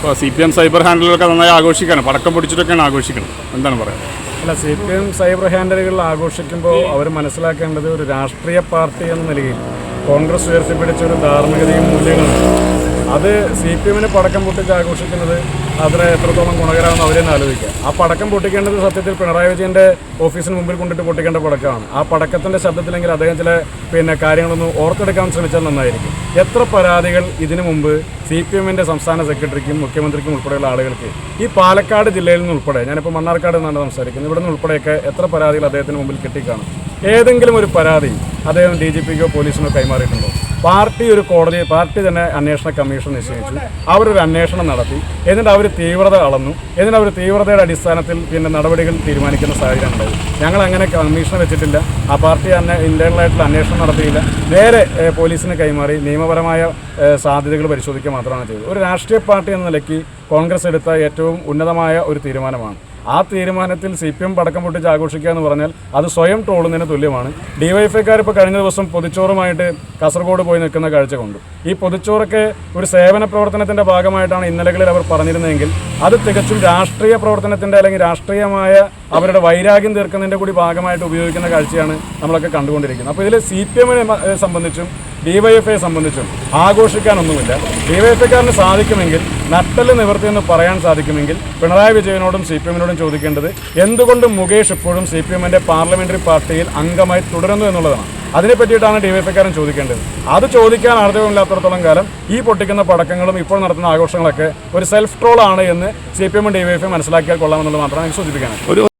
ഇപ്പോൾ CPM cyber ഹാൻഡിലുകളൊക്കെ നന്നായി ആഘോഷിക്കുകയാണ്, പടക്കം പൊടിച്ചിട്ടൊക്കെയാണ് ആഘോഷിക്കുന്നത്. എന്താണ് പറയുക? അല്ല, CPM സൈബർ ഹാൻഡിലുകൾ ആഘോഷിക്കുമ്പോൾ അവർ മനസ്സിലാക്കേണ്ടത് ഒരു രാഷ്ട്രീയ പാർട്ടി എന്ന നിലയിൽ കോൺഗ്രസ് ഉയർത്തിപ്പിടിച്ച ഒരു ധാർമ്മികതയും മൂല്യങ്ങളുണ്ട്. അത് CPMന് പടക്കം പൊട്ടിച്ച് ആഘോഷിക്കുന്നത് അതിന് എത്രത്തോളം ഗുണകരമാണെന്ന് അവരെന്നെ ആലോചിക്കുക. ആ പടക്കം പൊട്ടിക്കേണ്ടത് സത്യത്തിൽ പിണറായി വിജയൻ്റെ ഓഫീസിന് മുമ്പിൽ കൊണ്ടിട്ട് പൊട്ടിക്കേണ്ട പടക്കമാണ്. ആ പടക്കത്തിൻ്റെ ശബ്ദത്തിലെങ്കിൽ അദ്ദേഹം ചില കാര്യങ്ങളൊന്ന് ഓർത്തെടുക്കാൻ ശ്രമിച്ചാൽ നന്നായിരിക്കും. എത്ര പരാതികൾ ഇതിനു മുമ്പ് CPMൻ്റെ സംസ്ഥാന സെക്രട്ടറിക്കും മുഖ്യമന്ത്രിക്കും ഉൾപ്പെടെയുള്ള ആളുകൾക്ക് ഈ പാലക്കാട് ജില്ലയിൽ നിന്ന് ഉൾപ്പെടെ, ഞാനിപ്പോൾ മണ്ണാർക്കാട് നിന്നാണ് സംസാരിക്കുന്നത്, ഇവിടെ നിന്ന് ഉൾപ്പെടെയൊക്കെ എത്ര പരാതികൾ അദ്ദേഹത്തിന് മുമ്പിൽ കിട്ടിക്കാണും. ഏതെങ്കിലും ഒരു പരാതി അദ്ദേഹം DGPക്കോ പോലീസിനോ കൈമാറിയിട്ടുണ്ടോ? പാർട്ടി തന്നെ അന്വേഷണ കമ്മീഷൻ നിശ്ചയിച്ചു, അവരൊരു അന്വേഷണം നടത്തി, എന്നിട്ട് അവർ തീവ്രത അളന്നു, എന്നിട്ട് അവർ തീവ്രതയുടെ അടിസ്ഥാനത്തിൽ നടപടികൾ തീരുമാനിക്കുന്ന സാഹചര്യം ഉണ്ടായി. ഞങ്ങൾ അങ്ങനെ കമ്മീഷൻ വെച്ചിട്ടില്ല, ആ പാർട്ടി ഇന്റേണലായിട്ടുള്ള അന്വേഷണം നടത്തിയില്ല, നേരെ പോലീസിന് കൈമാറി നിയമപരമായ സാധ്യതകൾ പരിശോധിക്കുക മാത്രമാണ് ചെയ്തത്. ഒരു രാഷ്ട്രീയ പാർട്ടി എന്ന നിലയ്ക്ക് കോൺഗ്രസ് എടുത്ത ഏറ്റവും ഉന്നതമായ ഒരു തീരുമാനമാണ്. ആ തീരുമാനത്തിൽ CPM പടക്കം പൊട്ടിച്ച് ആഘോഷിക്കുക എന്ന് പറഞ്ഞാൽ അത് സ്വയം ട്രോളുന്നതിന് തുല്യമാണ്. DYFIക്കാർ ഇപ്പോൾ കഴിഞ്ഞ ദിവസം പൊതിച്ചോറുമായിട്ട് കാസർഗോഡ് പോയി നിൽക്കുന്ന കാഴ്ച കൊണ്ടു. ഈ പൊതിച്ചോറൊക്കെ ഒരു സേവന പ്രവർത്തനത്തിൻ്റെ ഭാഗമായിട്ടാണ് ഇന്നലകളിൽ അവർ പറഞ്ഞിരുന്നതെങ്കിൽ അത് തികച്ചും രാഷ്ട്രീയ പ്രവർത്തനത്തിൻ്റെ അല്ലെങ്കിൽ രാഷ്ട്രീയമായ അവരുടെ വൈരാഗ്യം തീർക്കുന്നതിൻ്റെ കൂടി ഭാഗമായിട്ട് ഉപയോഗിക്കുന്ന കാഴ്ചയാണ് നമ്മളൊക്കെ കണ്ടുകൊണ്ടിരിക്കുന്നത്. അപ്പോൾ ഇതിൽ CPMനെ സംബന്ധിച്ചും DYFIയെ സംബന്ധിച്ചും ആഘോഷിക്കാനൊന്നുമില്ല. DYFIക്കാരന് സാധിക്കുമെങ്കിൽ, നട്ടല് നിവർത്തിയെന്ന് പറയാൻ സാധിക്കുമെങ്കിൽ, പിണറായി വിജയനോടും CPMനോടും ചോദിക്കേണ്ടത് എന്തുകൊണ്ട് മുകേഷ് ഇപ്പോഴും CPMൻ്റെ പാർലമെന്ററി പാർട്ടിയിൽ അംഗമായി തുടരുന്നു എന്നുള്ളതാണ്. അതിനെ പറ്റിയിട്ടാണ് DYFIക്കാരൻ ചോദിക്കേണ്ടത്. അത് ചോദിക്കാൻ ആർജവമില്ലാത്തടത്തോളം കാലം ഈ പൊട്ടിക്കുന്ന പടക്കങ്ങളും ഇപ്പോൾ നടത്തുന്ന ആഘോഷങ്ങളൊക്കെ ഒരു സെൽഫ് ട്രോളാണ് എന്ന് CPM DYFI മനസ്സിലാക്കിയാൽ കൊള്ളാമെന്നുള്ളത് മാത്രമാണ് എനിക്ക് സൂചിപ്പിക്കാനാണ്.